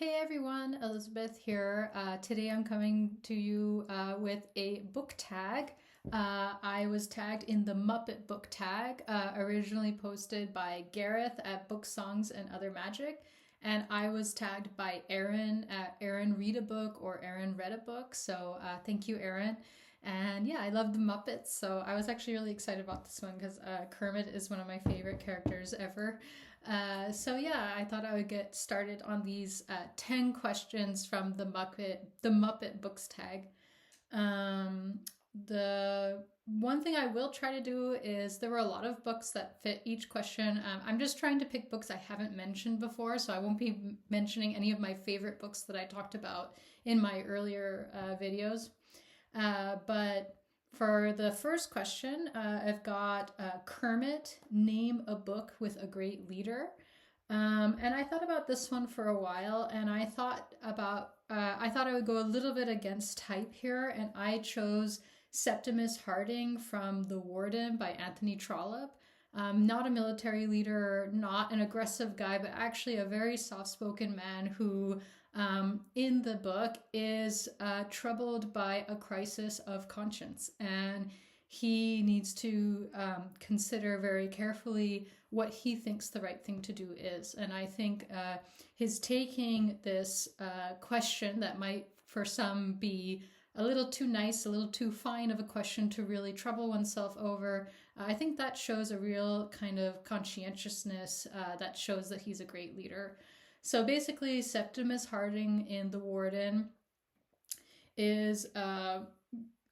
Hey everyone, Elizabeth here. Today I'm coming to you with a book tag. I was tagged in the Muppet Book Tag, originally posted by Gareth at Book Songs and Other Magic. And I was tagged by Aaron at Aaron Read a Book or Aaron Read a Book. So thank you, Aaron. And yeah, I love the Muppets. So I was actually really excited about this one because Kermit is one of my favorite characters ever. So yeah, I thought I would get started on these 10 questions from the Muppet Books tag. The one thing I will try to do is there were a lot of books that fit each question. I'm just trying to pick books I haven't mentioned before, so I won't be mentioning any of my favorite books that I talked about in my earlier videos. But for the first question, I've got Kermit, name a book with a great leader. And I thought about this one for a while, and I thought I would go a little bit against type here, and I chose Septimus Harding from The Warden by Anthony Trollope. Not a military leader, not an aggressive guy, but actually a very soft-spoken man who in the book is troubled by a crisis of conscience, and he needs to consider very carefully what he thinks the right thing to do is. And I think his taking this question that might for some be a little too nice, a little too fine of a question to really trouble oneself over, I think that shows a real kind of conscientiousness that shows that he's a great leader. So basically, Septimus Harding in The Warden is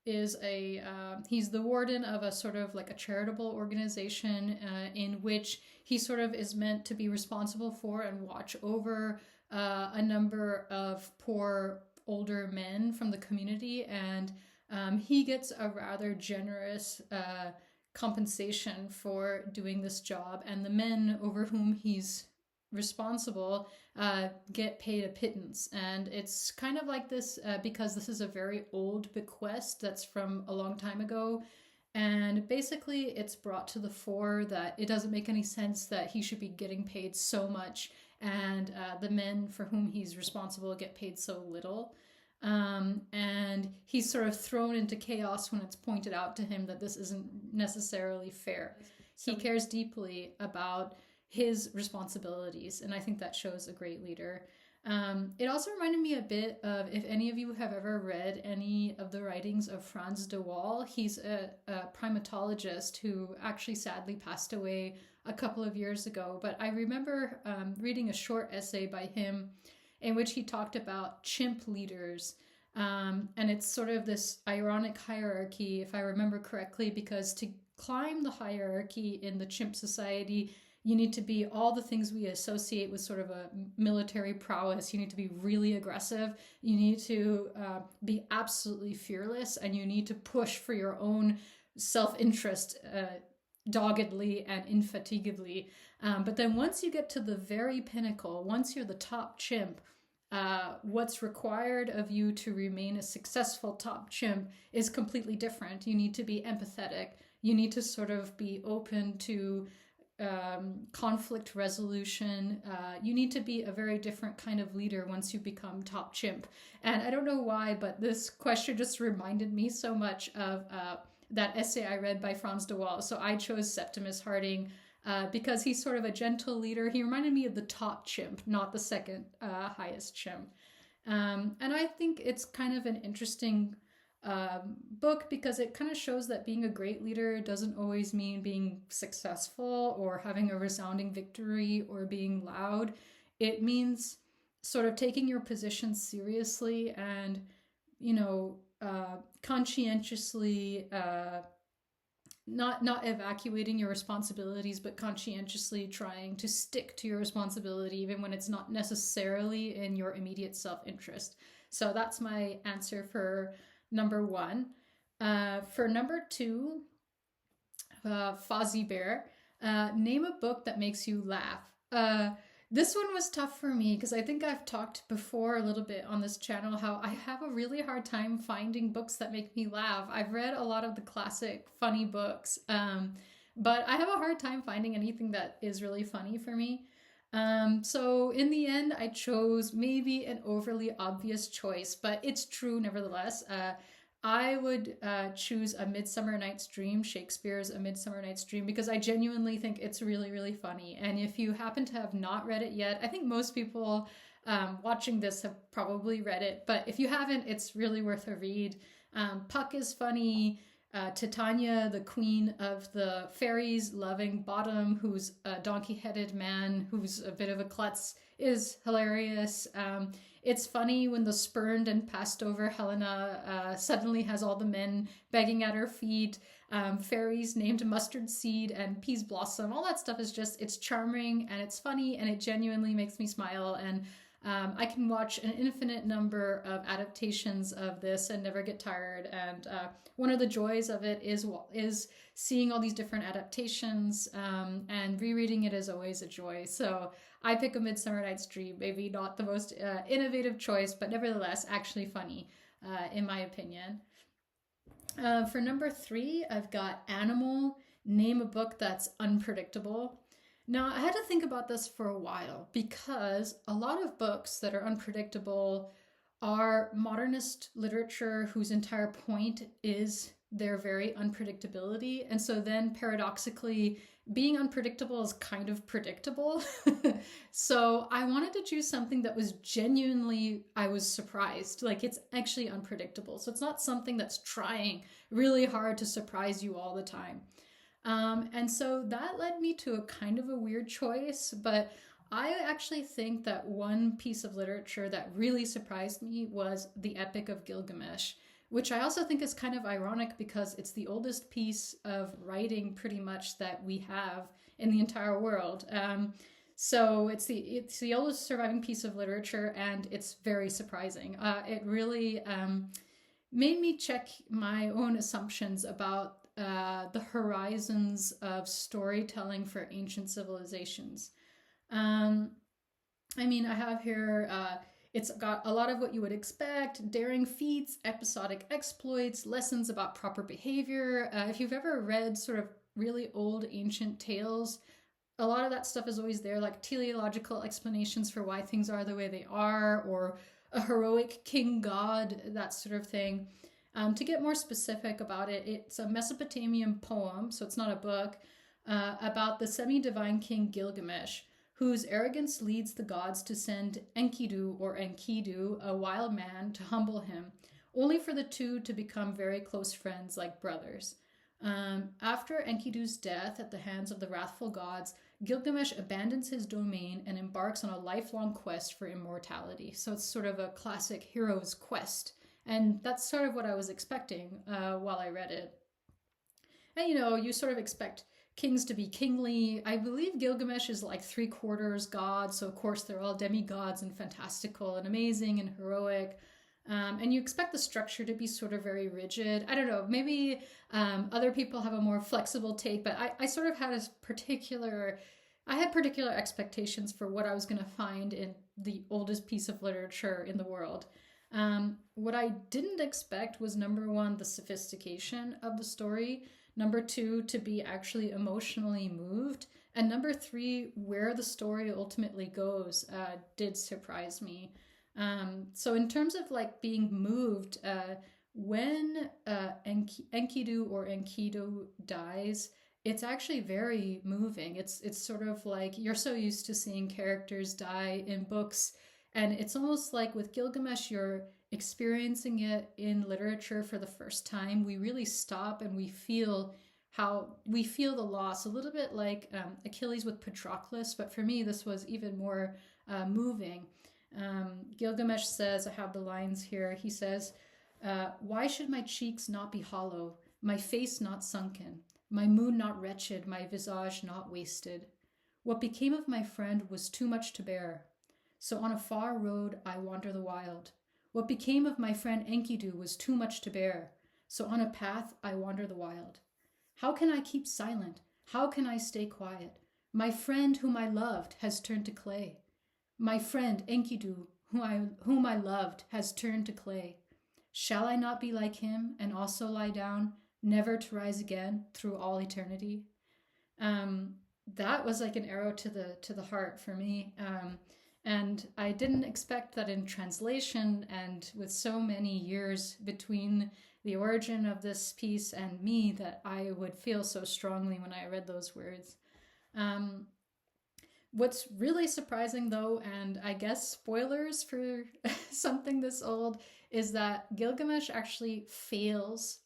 he's the warden of a sort of like a charitable organization in which he sort of is meant to be responsible for and watch over a number of poor older men from the community, and he gets a rather generous compensation for doing this job, and the men over whom he's responsible get paid a pittance. And it's kind of like this because this is a very old bequest that's from a long time ago, and basically it's brought to the fore that it doesn't make any sense that he should be getting paid so much and the men for whom he's responsible get paid so little. And he's sort of thrown into chaos when it's pointed out to him that this isn't necessarily fair. He cares deeply about his responsibilities, and I think that shows a great leader. It also reminded me a bit of, if any of you have ever read any of the writings of Frans de Waal. He's a primatologist who actually sadly passed away a couple of years ago, but I remember reading a short essay by him in which he talked about chimp leaders. And it's sort of this ironic hierarchy, if I remember correctly, because to climb the hierarchy in the chimp society, you need to be all the things we associate with sort of a military prowess. You need to be really aggressive. You need to be absolutely fearless, and you need to push for your own self-interest doggedly and indefatigably. But then once you get to the very pinnacle, once you're the top chimp, what's required of you to remain a successful top chimp is completely different. You need to be empathetic. You need to sort of be open to conflict resolution. You need to be a very different kind of leader once you become top chimp. And I don't know why, but this question just reminded me so much of that essay I read by Frans de Waal. So I chose Septimus Harding because he's sort of a gentle leader. He reminded me of the top chimp, not the second highest chimp. And I think it's kind of an interesting book because it kind of shows that being a great leader doesn't always mean being successful or having a resounding victory or being loud. It means sort of taking your position seriously and, conscientiously not evacuating your responsibilities, but conscientiously trying to stick to your responsibility even when it's not necessarily in your immediate self-interest. So that's my answer for number one. For number two, Fozzie Bear, name a book that makes you laugh. This one was tough for me because I think I've talked before a little bit on this channel how I have a really hard time finding books that make me laugh. I've read a lot of the classic funny books, but I have a hard time finding anything that is really funny for me. So in the end, I chose maybe an overly obvious choice, but it's true nevertheless. I would choose A Midsummer Night's Dream, Shakespeare's A Midsummer Night's Dream, because I genuinely think it's really, really funny. And if you happen to have not read it yet, I think most people watching this have probably read it. But if you haven't, it's really worth a read. Puck is funny. Titania, the queen of the fairies, loving Bottom, who's a donkey-headed man who's a bit of a klutz, is hilarious. It's funny when the spurned and passed over Helena suddenly has all the men begging at her feet. Fairies named Mustard Seed and Peas Blossom. All that stuff is just, it's charming and it's funny and it genuinely makes me smile. And I can watch an infinite number of adaptations of this and never get tired. And one of the joys of it is seeing all these different adaptations, and rereading it is always a joy. So I pick A Midsummer Night's Dream, maybe not the most innovative choice, but nevertheless actually funny, in my opinion. For number 3, I've got Animal, Name a Book That's Unpredictable. Now, I had to think about this for a while because a lot of books that are unpredictable are modernist literature whose entire point is their very unpredictability. And so then paradoxically, being unpredictable is kind of predictable. So I wanted to choose something that was genuinely, I was surprised. Like, it's actually unpredictable. So it's not something that's trying really hard to surprise you all the time. And so that led me to a kind of a weird choice, but I actually think that one piece of literature that really surprised me was the Epic of Gilgamesh, which I also think is kind of ironic because it's the oldest piece of writing pretty much that we have in the entire world. So it's the oldest surviving piece of literature, and it's very surprising. It really made me check my own assumptions about the horizons of storytelling for ancient civilizations. I mean, I have here, it's got a lot of what you would expect: daring feats, episodic exploits, lessons about proper behavior. If you've ever read sort of really old ancient tales, a lot of that stuff is always there, like teleological explanations for why things are the way they are, or a heroic king god, that sort of thing. To get more specific about it, it's a Mesopotamian poem, so it's not a book, about the semi-divine king Gilgamesh, whose arrogance leads the gods to send Enkidu or Enkidu, a wild man, to humble him, only for the two to become very close friends like brothers. After Enkidu's death at the hands of the wrathful gods, Gilgamesh abandons his domain and embarks on a lifelong quest for immortality. So it's sort of a classic hero's quest. And that's sort of what I was expecting while I read it. And, you sort of expect kings to be kingly. I believe Gilgamesh is like 3/4 god, so of course they're all demigods and fantastical and amazing and heroic. And you expect the structure to be sort of very rigid. I don't know, maybe other people have a more flexible take, but I sort of had I had particular expectations for what I was going to find in the oldest piece of literature in the world. What I didn't expect was, number 1, the sophistication of the story, number 2, to be actually emotionally moved, and number 3, where the story ultimately goes did surprise me. So in terms of like being moved, when Enkidu or Enkidu dies, it's actually very moving. It's sort of like you're so used to seeing characters die in books, and it's almost like with Gilgamesh, you're experiencing it in literature for the first time. We really stop and we feel the loss, a little bit like Achilles with Patroclus, but for me, this was even more moving. Gilgamesh says, I have the lines here, he says, why should my cheeks not be hollow, my face not sunken, my mood not wretched, my visage not wasted? What became of my friend was too much to bear. So on a far road I wander the wild. What became of my friend Enkidu was too much to bear. So on a path I wander the wild. How can I keep silent? How can I stay quiet? My friend whom I loved has turned to clay. My friend Enkidu, whom I loved, has turned to clay. Shall I not be like him and also lie down, never to rise again through all eternity? that was like an arrow to the heart for me. And I didn't expect that in translation, and with so many years between the origin of this piece and me, that I would feel so strongly when I read those words. Um, What's really surprising, though, and I guess spoilers for something this old, is that Gilgamesh actually fails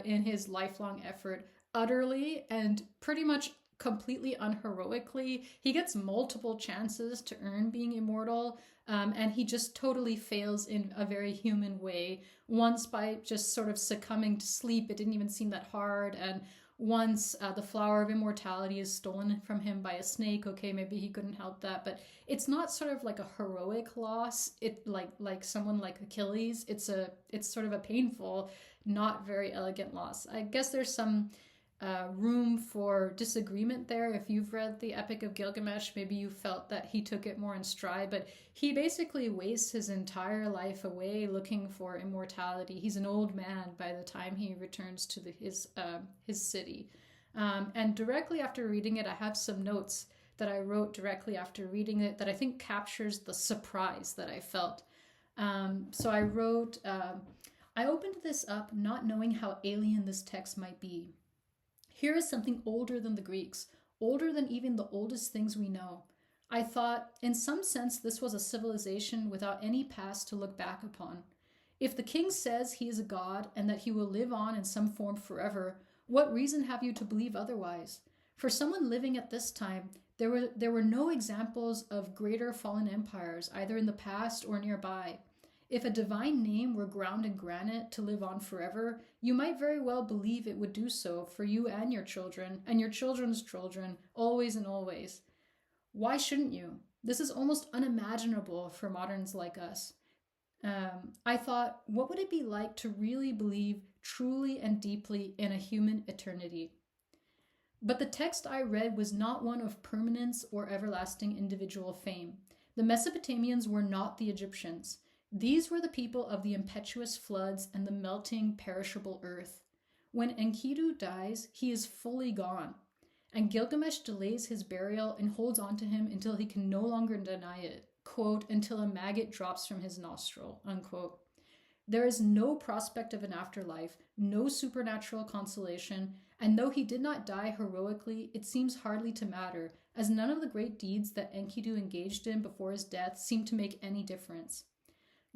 in his lifelong effort utterly and pretty much completely unheroically. He gets multiple chances to earn being immortal, and he just totally fails in a very human way. Once by just sort of succumbing to sleep, it didn't even seem that hard, and once the flower of immortality is stolen from him by a snake. Okay, maybe he couldn't help that, but it's not sort of like a heroic loss. It like someone like Achilles. It's sort of a painful, not very elegant loss. I guess there's some room for disagreement there. If you've read the Epic of Gilgamesh, maybe you felt that he took it more in stride, but he basically wastes his entire life away looking for immortality. He's an old man by the time he returns to his city. And directly after reading it, I have some notes that I wrote directly after reading it that I think captures the surprise that I felt. So I wrote, I opened this up not knowing how alien this text might be. Here is something older than the Greeks, older than even the oldest things we know. I thought, in some sense, this was a civilization without any past to look back upon. If the king says he is a god and that he will live on in some form forever, what reason have you to believe otherwise? For someone living at this time, there were no examples of greater fallen empires, either in the past or nearby. If a divine name were ground in granite to live on forever, you might very well believe it would do so for you and your children, and your children's children, always and always. Why shouldn't you? This is almost unimaginable for moderns like us. I thought, what would it be like to really believe truly and deeply in a human eternity? But the text I read was not one of permanence or everlasting individual fame. The Mesopotamians were not the Egyptians. These were the people of the impetuous floods and the melting, perishable earth. When Enkidu dies, he is fully gone, and Gilgamesh delays his burial and holds on to him until he can no longer deny it, quote, until a maggot drops from his nostril, unquote. There is no prospect of an afterlife, no supernatural consolation, and though he did not die heroically, it seems hardly to matter, as none of the great deeds that Enkidu engaged in before his death seem to make any difference.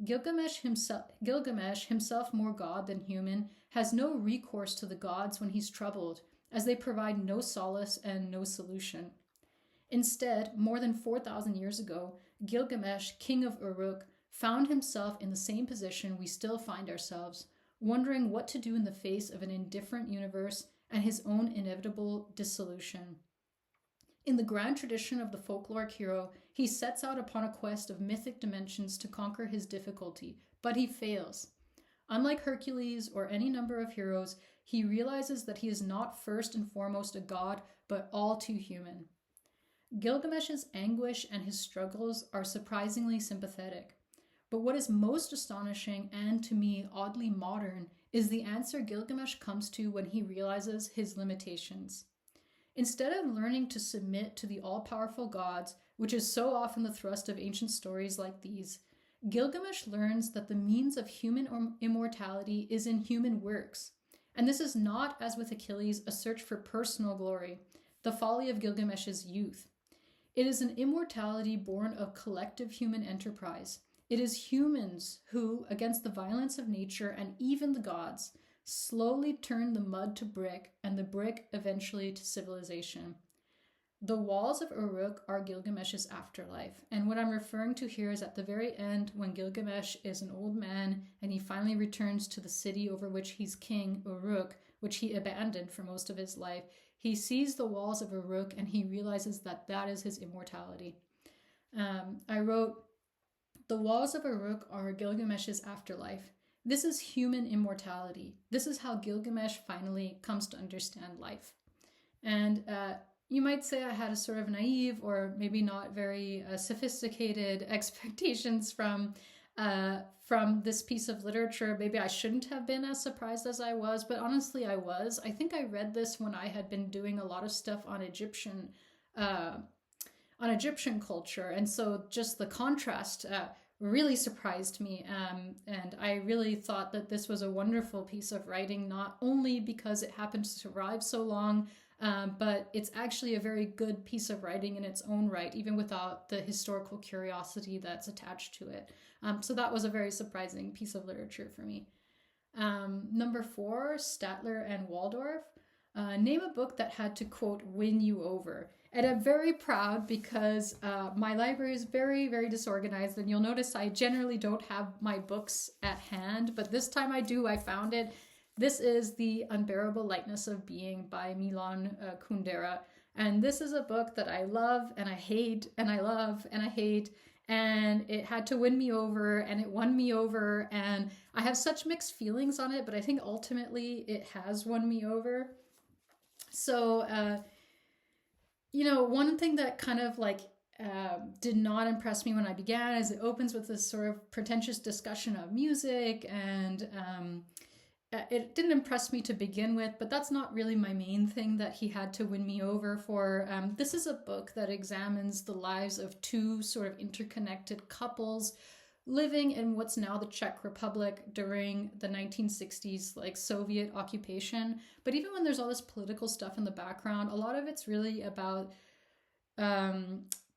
Gilgamesh himself more god than human, has no recourse to the gods when he's troubled, as they provide no solace and no solution. Instead, more than 4,000 years ago, Gilgamesh, king of Uruk, found himself in the same position we still find ourselves, wondering what to do in the face of an indifferent universe and his own inevitable dissolution. In the grand tradition of the folkloric hero, he sets out upon a quest of mythic dimensions to conquer his difficulty, but he fails. Unlike Hercules or any number of heroes, he realizes that he is not first and foremost a god, but all too human. Gilgamesh's anguish and his struggles are surprisingly sympathetic. But what is most astonishing and, to me, oddly modern is the answer Gilgamesh comes to when he realizes his limitations. Instead of learning to submit to the all-powerful gods, which is so often the thrust of ancient stories like these, Gilgamesh learns that the means of human immortality is in human works. And this is not, as with Achilles, a search for personal glory, the folly of Gilgamesh's youth. It is an immortality born of collective human enterprise. It is humans who, against the violence of nature and even the gods, slowly turn the mud to brick and the brick eventually to civilization. The walls of Uruk are Gilgamesh's afterlife, and what I'm referring to here is at the very end when Gilgamesh is an old man and he finally returns to the city over which he's king, Uruk, which he abandoned for most of his life. He sees the walls of Uruk and he realizes that that is his immortality. I wrote, the walls of Uruk are Gilgamesh's afterlife. This is human immortality. This is how Gilgamesh finally comes to understand life. And you might say I had a sort of naive or maybe not very sophisticated expectations from this piece of literature. Maybe I shouldn't have been as surprised as I was, but honestly I was. I think I read this when I had been doing a lot of stuff on Egyptian on Egyptian culture. And so just the contrast really surprised me. And I really thought that this was a wonderful piece of writing, not only because it happened to survive so long, but it's actually a very good piece of writing in its own right, even without the historical curiosity that's attached to it. So that was a very surprising piece of literature for me. Number 4, Statler and Waldorf. Name a book that had to, quote, win you over. And I'm very proud because my library is very, very disorganized. And you'll notice I generally don't have my books at hand. But this time I do. I found it. This is The Unbearable Lightness of Being by Milan Kundera. And this is a book that I love and I hate and I love and I hate. And it had to win me over, and it won me over. And I have such mixed feelings on it, but I think ultimately it has won me over. So, one thing that kind of did not impress me when I began is it opens with this sort of pretentious discussion of music, and it didn't impress me to begin with, but that's not really my main thing that he had to win me over for. This is a book that examines the lives of two sort of interconnected couples living in what's now the Czech Republic during the 1960s, Soviet occupation. But even when there's all this political stuff in the background, a lot of it's really about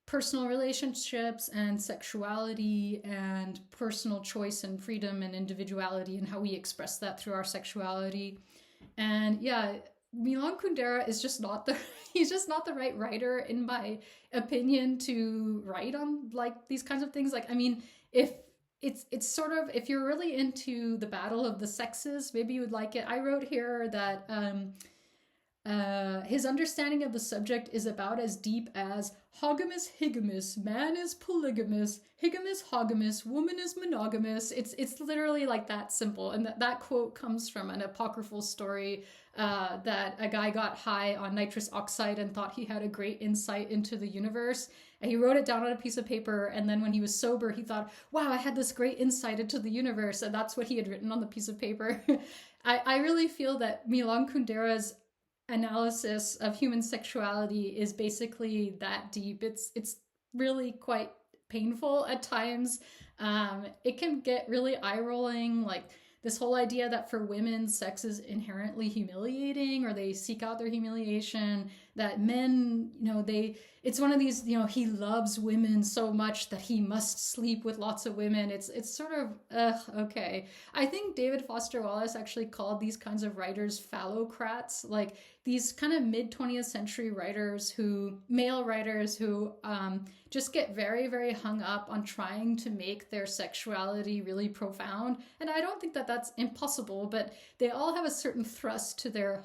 personal relationships and sexuality and personal choice and freedom and individuality and how we express that through our sexuality. And yeah, Milan Kundera is just not he's just not the right writer, in my opinion, to write on these kinds of things. If it's sort of, if you're really into the battle of the sexes, maybe you would like it. I wrote here that his understanding of the subject is about as deep as hogamus higamus, man is polygamous, higamus hogamus, woman is monogamous. It's literally that simple. And that quote comes from an apocryphal story that a guy got high on nitrous oxide and thought he had a great insight into the universe. And he wrote it down on a piece of paper, and then when he was sober, he thought, wow, I had this great insight into the universe, and that's what he had written on the piece of paper. I really feel that Milan Kundera's analysis of human sexuality is basically that deep. It's really quite painful at times. It can get really eye-rolling, this whole idea that for women, sex is inherently humiliating, or they seek out their humiliation, that men, it's one of these, he loves women so much that he must sleep with lots of women. It's sort of, okay. I think David Foster Wallace actually called these kinds of writers phallocrats, these kind of mid-20th century male writers who just get very, very hung up on trying to make their sexuality really profound. And I don't think that that's impossible, but they all have a certain thrust to their,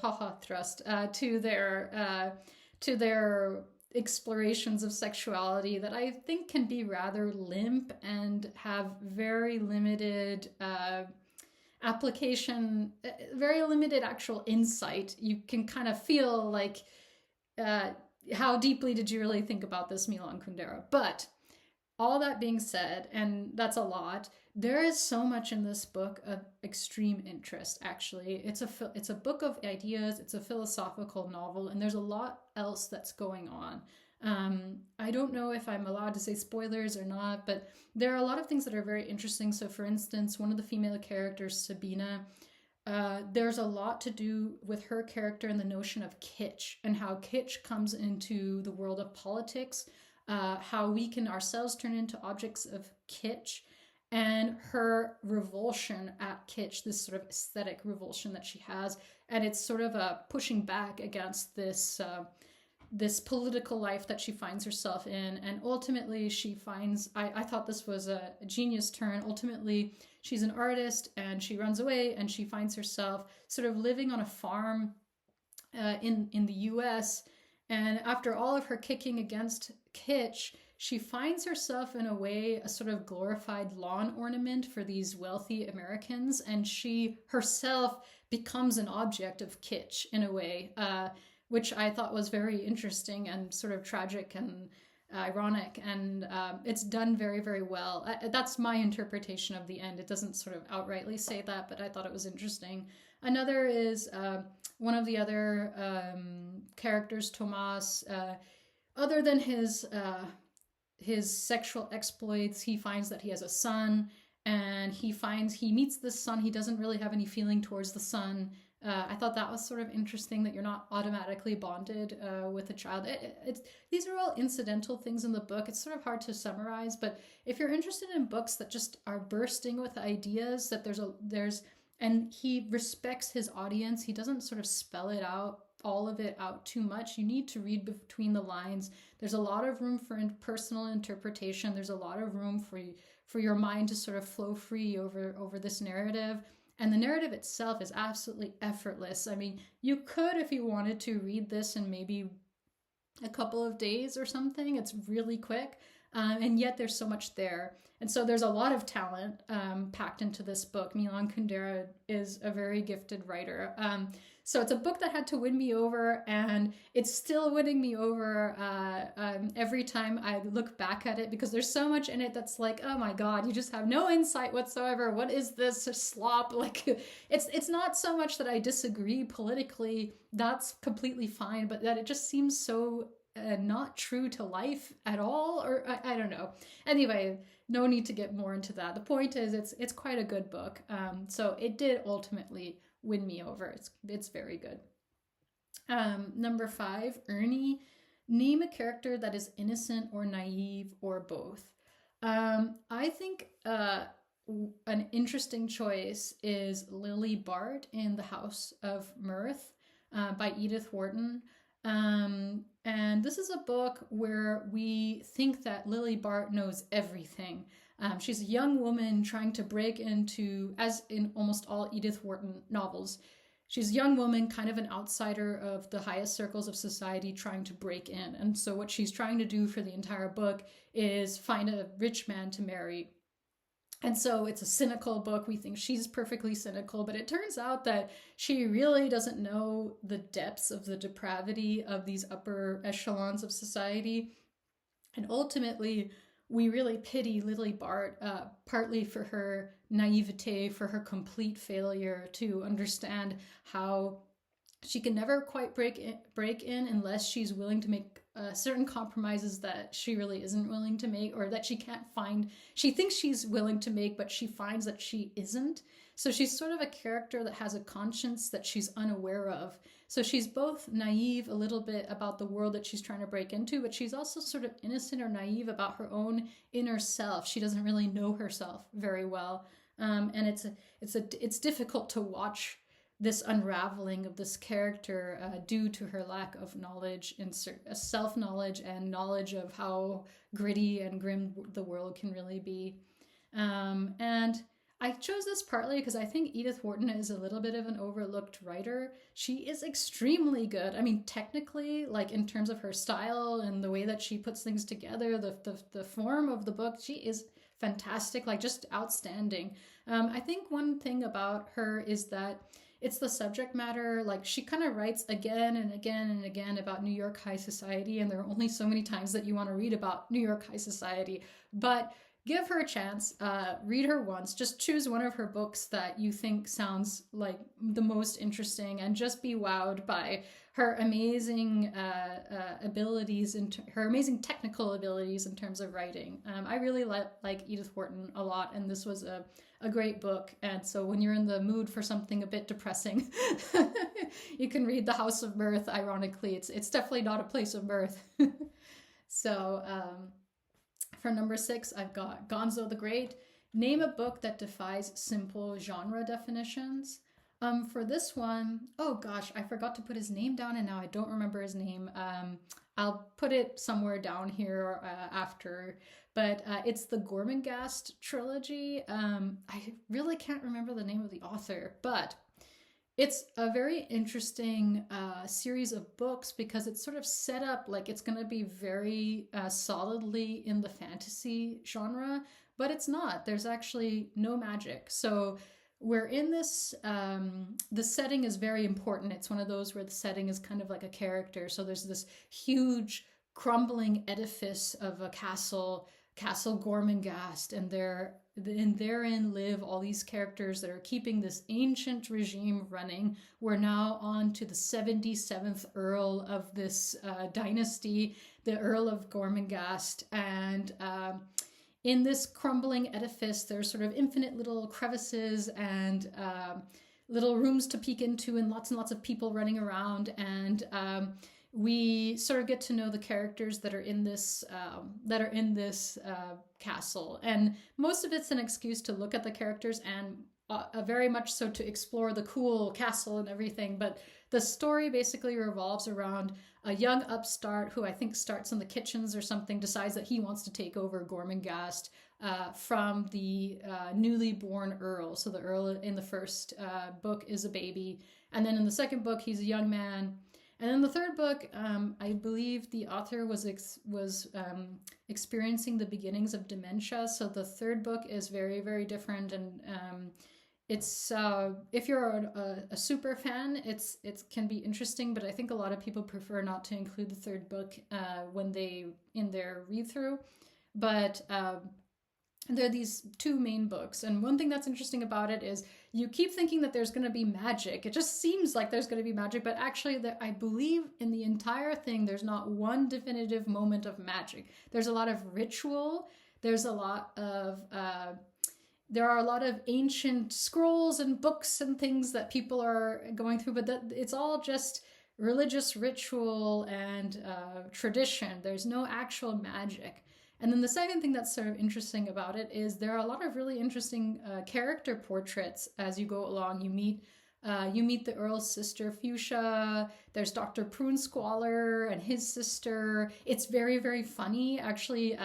to their explorations of sexuality that I think can be rather limp and have very limited application, very limited actual insight. You can kind of feel how deeply did you really think about this, Milan Kundera? But all that being said, and that's a lot, there is so much in this book of extreme interest, actually. It's a book of ideas, it's a philosophical novel, and there's a lot else that's going on. I don't know if I'm allowed to say spoilers or not, but there are a lot of things that are very interesting. So for instance, one of the female characters, Sabina, there's a lot to do with her character and the notion of kitsch and how kitsch comes into the world of politics, how we can ourselves turn into objects of kitsch, and her revulsion at kitsch, this sort of aesthetic revulsion that she has. And it's sort of a pushing back against this political life that she finds herself in. And ultimately she finds, I thought this was a genius turn. Ultimately, she's an artist and she runs away and she finds herself sort of living on a farm in the US. And after all of her kicking against kitsch, she finds herself in a way a sort of glorified lawn ornament for these wealthy Americans. And she herself becomes an object of kitsch in a way, which I thought was very interesting and sort of tragic and ironic. And it's done very, very well. That's my interpretation of the end. It doesn't sort of outrightly say that, but I thought it was interesting. Another is one of the other characters, Tomas. other than his sexual exploits, he finds that he has a son, and he meets this son. He doesn't really have any feeling towards the son. I thought that was sort of interesting, that you're not automatically bonded with a child. These are all incidental things in the book. It's sort of hard to summarize, but if you're interested in books that just are bursting with ideas, that and he respects his audience, he doesn't sort of spell it out, all of it out too much. You need to read between the lines. There's a lot of room for personal interpretation. There's a lot of room for your mind to sort of flow free over this narrative. And the narrative itself is absolutely effortless. I mean, you could, if you wanted to, read this in maybe a couple of days or something. It's really quick. And yet there's so much there. And so there's a lot of talent packed into this book. Milan Kundera is a very gifted writer. So it's a book that had to win me over, and it's still winning me over every time I look back at it, because there's so much in it that's like, oh my God, you just have no insight whatsoever. What is this slop? Like, it's not so much that I disagree politically. That's completely fine, but that it just seems so not true to life at all, or I don't know. Anyway, no need to get more into that. The point is, it's quite a good book. So it did ultimately win me over. It's very good. Number 5, Ernie. Name a character that is innocent or naive or both. I think an interesting choice is Lily Bart in The House of Mirth by Edith Wharton. And this is a book where we think that Lily Bart knows everything. She's a young woman trying to break into, as in almost all Edith Wharton novels, she's a young woman, kind of an outsider of the highest circles of society, trying to break in. And so what she's trying to do for the entire book is find a rich man to marry. And so it's a cynical book. We think she's perfectly cynical, but it turns out that she really doesn't know the depths of the depravity of these upper echelons of society. And ultimately, we really pity Lily Bart, partly for her naivete, for her complete failure to understand how she can never quite break in unless she's willing to make certain compromises that she really isn't willing to make, or that she can't find. She thinks she's willing to make, but she finds that she isn't. So she's sort of a character that has a conscience that she's unaware of. So she's both naive a little bit about the world that she's trying to break into, but she's also sort of innocent or naive about her own inner self. She doesn't really know herself very well. And it's difficult to watch this unraveling of this character due to her lack of knowledge, and self-knowledge, and knowledge of how gritty and grim the world can really be. And I chose this partly because I think Edith Wharton is a little bit of an overlooked writer. She is extremely good. I mean, technically, like in terms of her style and the way that she puts things together, the form of the book, she is fantastic, like just outstanding. I think one thing about her is that it's the subject matter. Like, she kind of writes again and again and again about New York high society, and there are only so many times that you want to read about New York high society. But give her a chance. Read her once. Just choose one of her books that you think sounds like the most interesting, and just be wowed by her amazing abilities and her amazing technical abilities in terms of writing. I really like Edith Wharton a lot, and this was a great book. And so when you're in the mood for something a bit depressing, you can read The House of Mirth. Ironically, it's definitely not a place of mirth. So for number 6, I've got Gonzo the Great. Name a book that defies simple genre definitions. For this one, oh gosh, I forgot to put his name down, and now I don't remember his name. I'll put it somewhere down here after, but it's the Gormenghast trilogy. I really can't remember the name of the author, but it's a very interesting series of books because it's sort of set up like it's going to be very solidly in the fantasy genre, but it's not. There's actually no magic. So we're in this, the setting is very important. It's one of those where the setting is kind of like a character. So there's this huge crumbling edifice of a castle Gormenghast, and and therein live all these characters that are keeping this ancient regime running. We're now on to the 77th Earl of this dynasty, the Earl of Gormenghast, and in this crumbling edifice, there's sort of infinite little crevices and little rooms to peek into, and lots of people running around. And we sort of get to know the characters that are in this castle. And most of it's an excuse to look at the characters and very much so to explore the cool castle and everything. But the story basically revolves around a young upstart who I think starts in the kitchens or something, decides that he wants to take over Gormenghast from the newly born Earl. So the Earl in the first book is a baby. And then in the second book, he's a young man. And in the third book, I believe the author was experiencing the beginnings of dementia. So the third book is very, very different. And it's if you're a super fan, it can be interesting. But I think a lot of people prefer not to include the third book in their read through. But there are these two main books, and one thing that's interesting about it is you keep thinking that there's going to be magic. It just seems like there's going to be magic, but actually I believe in the entire thing there's not one definitive moment of magic. There's a lot of ritual. There's a lot of there are a lot of ancient scrolls and books and things that people are going through, but it's all just religious ritual and tradition. There's no actual magic. And then the second thing that's sort of interesting about it is there are a lot of really interesting character portraits as you go along. You meet the Earl's sister, Fuchsia. There's Dr. Prunesqualler and his sister. It's very, very funny. Actually,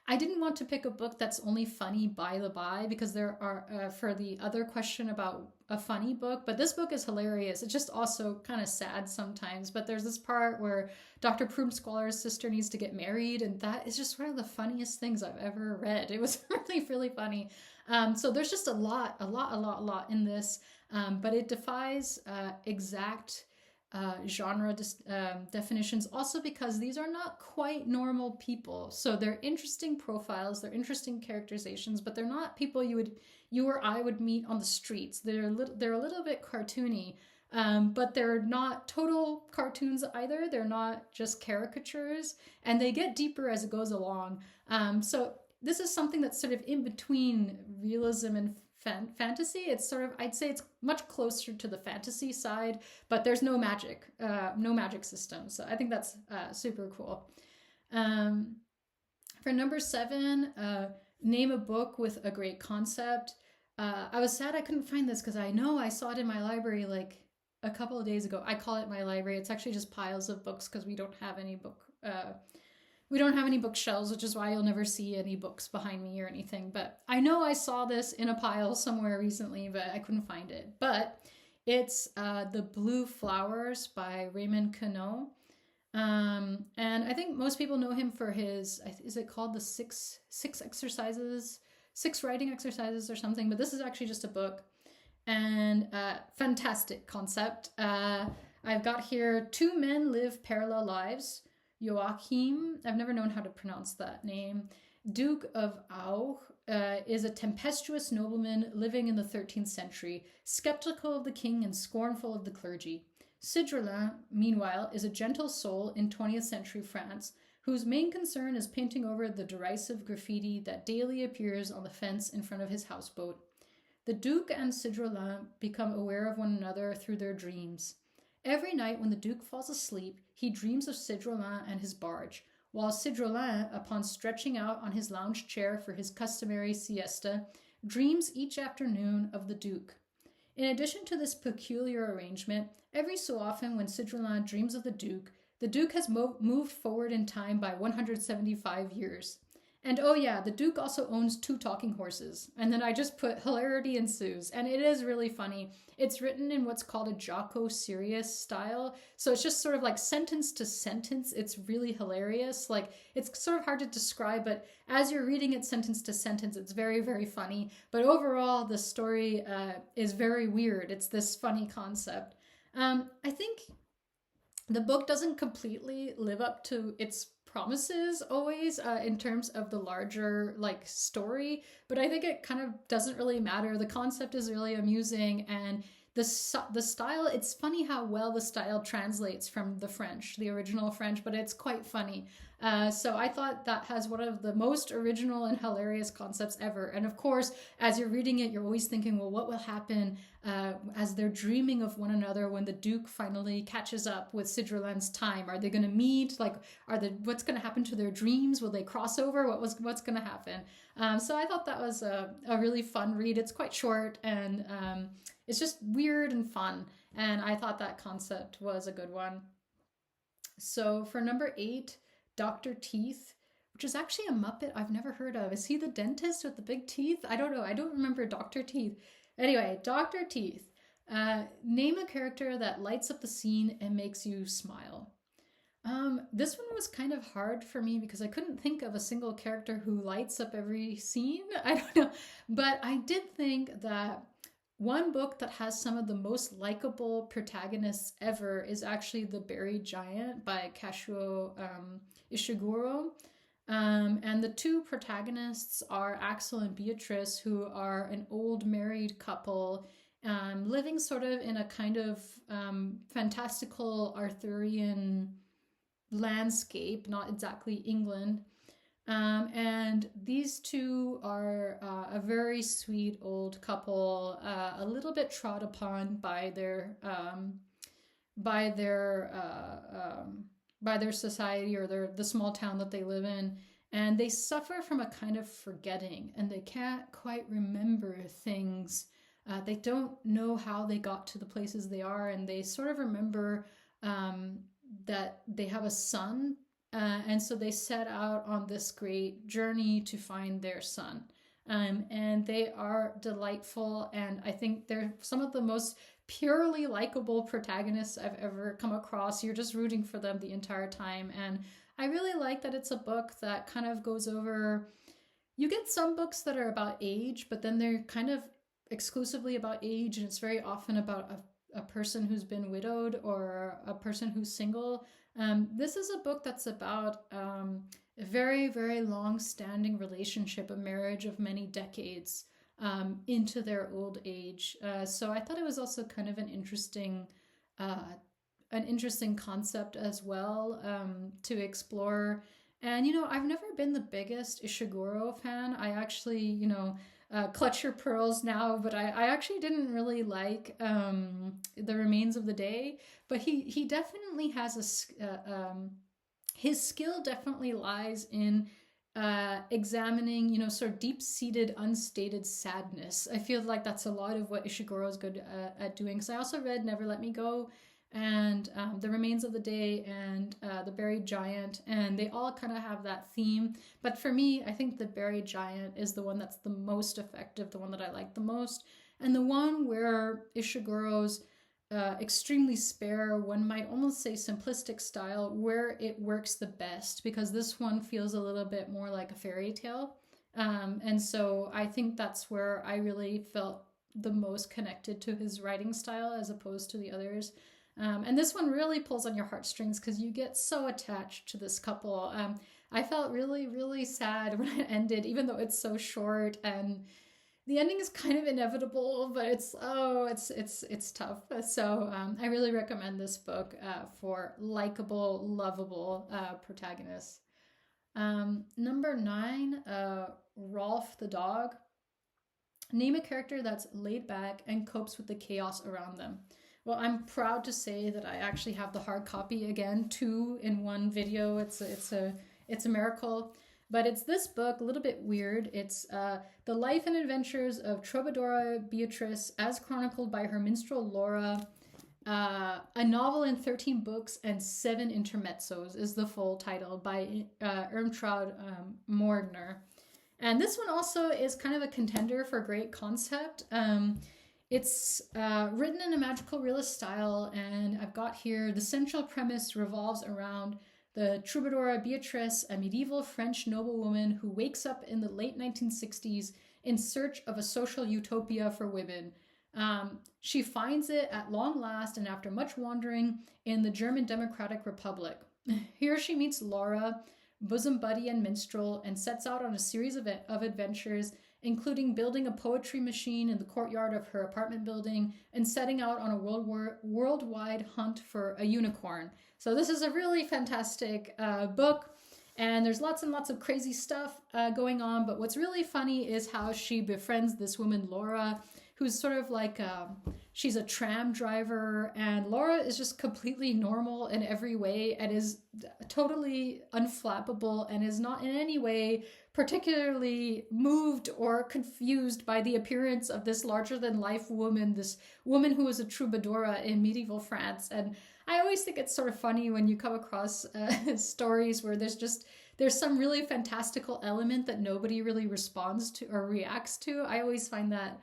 I didn't want to pick a book that's only funny by the by, because there are, for the other question about a funny book, but this book is hilarious. It's just also kind of sad sometimes, but there's this part where Dr. Prunesqualler's sister needs to get married, and that is just one of the funniest things I've ever read. It was really, really funny. So there's just a lot in this, but it defies exact genre definitions, also because these are not quite normal people. So they're interesting profiles, they're interesting characterizations, but they're not people you or I would meet on the streets. They're a little bit cartoony, but they're not total cartoons either. They're not just caricatures, and they get deeper as it goes along. So this is something that's sort of in between realism and fantasy. It's sort of, I'd say it's much closer to the fantasy side, but there's no magic system. So I think that's super cool. For number 7, name a book with a great concept. I was sad I couldn't find this because I know I saw it in my library like a couple of days ago. I call it my library. It's actually just piles of books because we don't have any bookshelves, which is why you'll never see any books behind me or anything. But I know I saw this in a pile somewhere recently, but I couldn't find it. But it's The Blue Flowers by Raymond Queneau. And I think most people know him for his, is it called the six writing exercises or something? But this is actually just a book. And fantastic concept. I've got here, 2 men live parallel lives. Joachim, I've never known how to pronounce that name, Duke of Auch, is a tempestuous nobleman living in the 13th century, skeptical of the king and scornful of the clergy. Sidrelin, meanwhile, is a gentle soul in 20th century France, whose main concern is painting over the derisive graffiti that daily appears on the fence in front of his houseboat. The Duke and Sidrelin become aware of one another through their dreams. Every night when the Duke falls asleep, he dreams of Sidrelin and his barge, while Sidrelin, upon stretching out on his lounge chair for his customary siesta, dreams each afternoon of the Duke. In addition to this peculiar arrangement, every so often when Sidrelin dreams of the Duke has moved forward in time by 175 years. And oh yeah, the Duke also owns 2 talking horses. And then I just put hilarity ensues. And it is really funny. It's written in what's called a Jocko-serious style. So it's just sort of like sentence to sentence. It's really hilarious. Like, it's sort of hard to describe, but as you're reading it sentence to sentence, it's very, very funny. But overall, the story is very weird. It's this funny concept. I think the book doesn't completely live up to its promises always in terms of the larger like story, but I think it kind of doesn't really matter. The concept is really amusing, and the style, it's funny how well the style translates from the French, the original French, but it's quite funny. So I thought that has one of the most original and hilarious concepts ever. And of course, as you're reading it, you're always thinking, well, what will happen as they're dreaming of one another when the Duke finally catches up with Sidreland's time? Are they going to meet? Like, what's going to happen to their dreams? Will they cross over? What's going to happen? So I thought that was a really fun read. It's quite short, and it's just weird and fun. And I thought that concept was a good one. So for number 8, Dr. Teeth, which is actually a Muppet I've never heard of. Is he the dentist with the big teeth? I don't know. I don't remember Dr. Teeth. Anyway, Dr. Teeth. Name a character that lights up the scene and makes you smile. This one was kind of hard for me because I couldn't think of a single character who lights up every scene. I don't know. But I did think that one book that has some of the most likable protagonists ever is actually The Buried Giant by Kazuo Ishiguro. And the two protagonists are Axel and Beatrice, who are an old married couple living sort of in a kind of fantastical Arthurian landscape, not exactly England. And these two are a very sweet old couple, a little bit trod upon by their society or the small town that they live in, and they suffer from a kind of forgetting, and they can't quite remember things. They don't know how they got to the places they are, and they sort of remember that they have a son. And so they set out on this great journey to find their son. And they are delightful. And I think they're some of the most purely likable protagonists I've ever come across. You're just rooting for them the entire time. And I really like that it's a book that kind of goes over... You get some books that are about age, but then they're kind of exclusively about age. And it's very often about a person who's been widowed or a person who's single. This is a book that's about a very, very long-standing relationship, a marriage of many decades into their old age. So I thought it was also kind of an interesting concept as well to explore. And, I've never been the biggest Ishiguro fan. I actually, clutch your pearls now, but I actually didn't really like The Remains of the Day, but he definitely has his skill definitely lies in examining, sort of deep-seated, unstated sadness. I feel like that's a lot of what Ishiguro is good at doing. Because I also read Never Let Me Go and The Remains of the Day and The Buried Giant, and they all kind of have that theme. But for me, I think The Buried Giant is the one that's the most effective, the one that I like the most, and the one where Ishiguro's extremely spare, one might almost say simplistic style, where it works the best, because this one feels a little bit more like a fairy tale. And so I think that's where I really felt the most connected to his writing style as opposed to the others. And this one really pulls on your heartstrings because you get so attached to this couple. I felt really, really sad when it ended, even though it's so short, and the ending is kind of inevitable, but it's tough. So I really recommend this book for likable, lovable protagonists. Number 9, Rolf the dog. Name a character that's laid back and copes with the chaos around them. Well, I'm proud to say that I actually have the hard copy again, 2 in 1 video. It's a miracle. But it's this book, a little bit weird. It's The Life and Adventures of Trobadora Beatrice as chronicled by her minstrel Laura. A novel in 13 books and 7 intermezzos is the full title by Irmtraud Morgner. And this one also is kind of a contender for great concept. It's written in a magical realist style, and I've got here the central premise revolves around the Trobadora Beatrice, a medieval French noblewoman who wakes up in the late 1960s in search of a social utopia for women. She finds it at long last and after much wandering in the German Democratic Republic. Here she meets Laura, bosom buddy and minstrel, and sets out on a series of adventures, including building a poetry machine in the courtyard of her apartment building and setting out on a worldwide hunt for a unicorn. So this is a really fantastic book, and there's lots and lots of crazy stuff going on, but what's really funny is how she befriends this woman, Laura, who's sort of like, she's a tram driver, and Laura is just completely normal in every way and is totally unflappable and is not in any way particularly moved or confused by the appearance of this larger-than-life woman, this woman who was a Trobadora in medieval France. And I always think it's sort of funny when you come across stories where there's some really fantastical element that nobody really responds to or reacts to. I always find that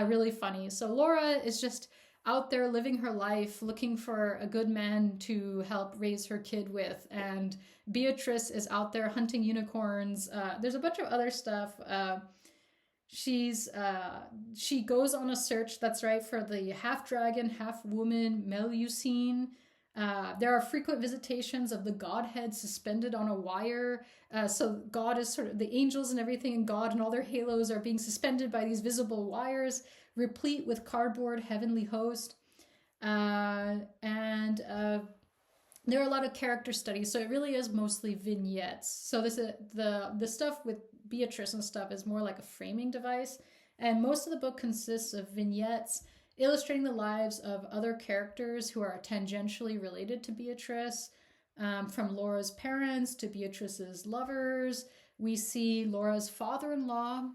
really funny. So Laura is just out there living her life, looking for a good man to help raise her kid with. And Beatrice is out there hunting unicorns. There's a bunch of other stuff. She goes on a search, that's right, for the half-dragon, half-woman Melusine. There are frequent visitations of the Godhead suspended on a wire. So God is sort of, the angels and everything in God and all their halos are being suspended by these visible wires, replete with cardboard heavenly host. And there are a lot of character studies, so it really is mostly vignettes. So this is the stuff with Beatrice and stuff is more like a framing device, and most of the book consists of vignettes illustrating the lives of other characters who are tangentially related to Beatrice, from Laura's parents to Beatrice's lovers. We see Laura's father-in-law,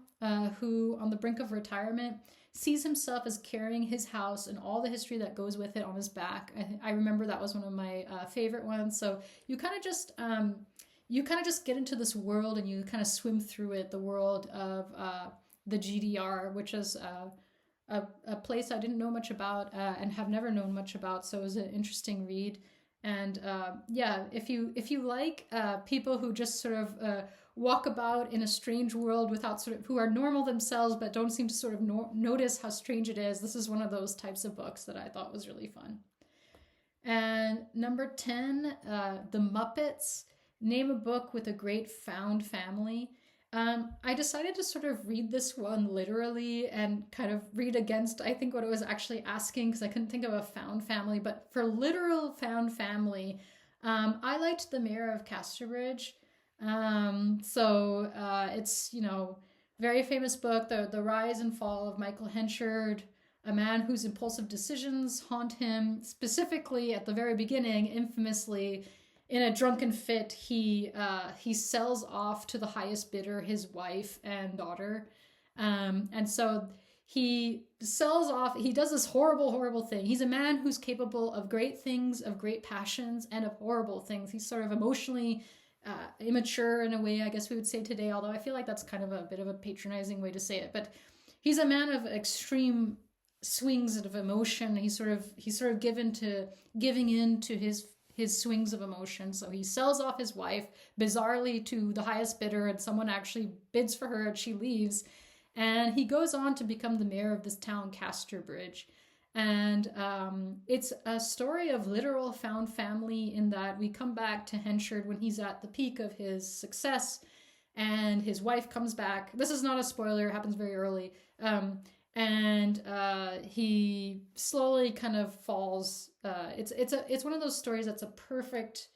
who, on the brink of retirement, sees himself as carrying his house and all the history that goes with it on his back. I remember that was one of my favorite ones. So you kind of just get into this world and you kind of swim through it, the world of the GDR, which is a place I didn't know much about and have never known much about. So it was an interesting read. And if you like people who just sort of walk about in a strange world without who are normal themselves but don't seem to sort of notice how strange it is, this is one of those types of books that I thought was really fun. And number 10, The Muppets. Name a book with a great found family. I decided to sort of read this one literally and kind of read against, I think, what it was actually asking, because I couldn't think of a found family. But for literal found family, I liked The Mayor of Casterbridge. It's, very famous book, the rise and fall of Michael Henchard, a man whose impulsive decisions haunt him. Specifically, at the very beginning, infamously, in a drunken fit, he sells off to the highest bidder his wife and daughter. And so he sells off, he does this horrible, horrible thing. He's a man who's capable of great things, of great passions, and of horrible things. He's sort of emotionally immature in a way, I guess we would say today, although I feel like that's kind of a bit of a patronizing way to say it. But he's a man of extreme swings of emotion. He's sort of giving in to his swings of emotion. So he sells off his wife, bizarrely, to the highest bidder, and someone actually bids for her and she leaves. And he goes on to become the mayor of this town, Casterbridge. And it's a story of literal found family, in that we come back to Henchard when he's at the peak of his success, and his wife comes back. This is not a spoiler, it happens very early. And he slowly kind of falls. It's one of those stories that's a perfect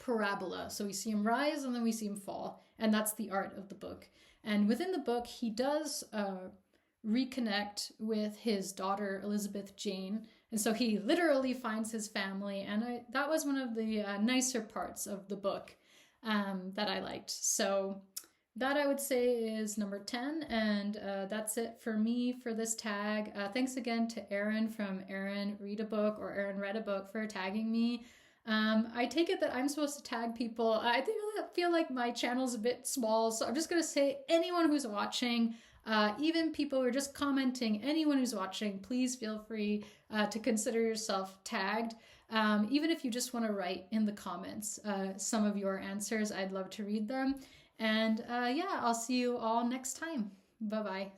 parabola. So we see him rise and then we see him fall, and that's the art of the book. And within the book, he does reconnect with his daughter Elizabeth Jane, and so he literally finds his family. And that was one of the nicer parts of the book that I liked. So that, I would say, is number 10, and that's it for me for this tag. Thanks again to Aaron from Aaron Read a Book, or Aaron Read a Book, for tagging me. I take it that I'm supposed to tag people. I feel like my channel's a bit small, so I'm just going to say anyone who's watching, even people who are just commenting, anyone who's watching, please feel free to consider yourself tagged. Even if you just want to write in the comments some of your answers, I'd love to read them. And I'll see you all next time. Bye-bye.